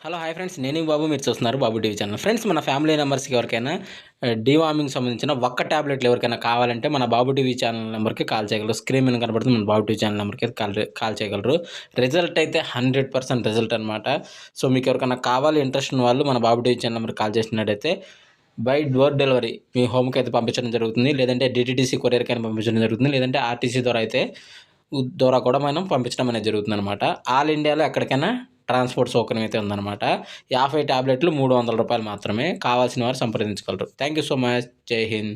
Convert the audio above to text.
Hello hi friends, నేను బాబు, మీరు చూస్తున్నారు బాబు టీవీ ఛానల్. ఫ్రెండ్స్, మన ఫ్యామిలీ మెంబర్స్కి ఎవరికైనా డీవార్మింగ్ సంబంధించిన ఒక్క టాబ్లెట్లు ఎవరికైనా కావాలంటే మన బాబు టీవీ ఛానల్ నెంబర్కి కాల్ చేయగలరు. స్క్రీన్ మీద కనబడుతుంది, మన బాబు టీవీ ఛానల్ నెంబర్కి కాల్ చేయగలరు. రిజల్ట్ అయితే 100% రిజల్ట్ అనమాట. సో మీకు ఎవరికైనా కావాలి ఇంట్రెస్ట్ ఉన్న వాళ్ళు మన బాబు టీవీ ఛానల్ నెంబర్కి కాల్ చేసినట్టయితే బై డోర్ డెలివరీ మీ హోమ్కి అయితే పంపించడం జరుగుతుంది. లేదంటే డిటీడీసీ కొరియర్కి అయినా పంపించడం జరుగుతుంది. లేదంటే ఆర్టీసీ ద్వారా కూడా మనం పంపించడం అనేది జరుగుతుందనమాట. ఆల్ ఇండియాలో ఎక్కడికైనా ట్రాన్స్పోర్ట్ సౌకర్యం అయితే ఉందన్నమాట. 50 టాబ్లెట్లు 300 రూపాయలు మాత్రమే. కావాల్సిన వారు సంప్రదించగలరు. Thank you so much. జై హింద్.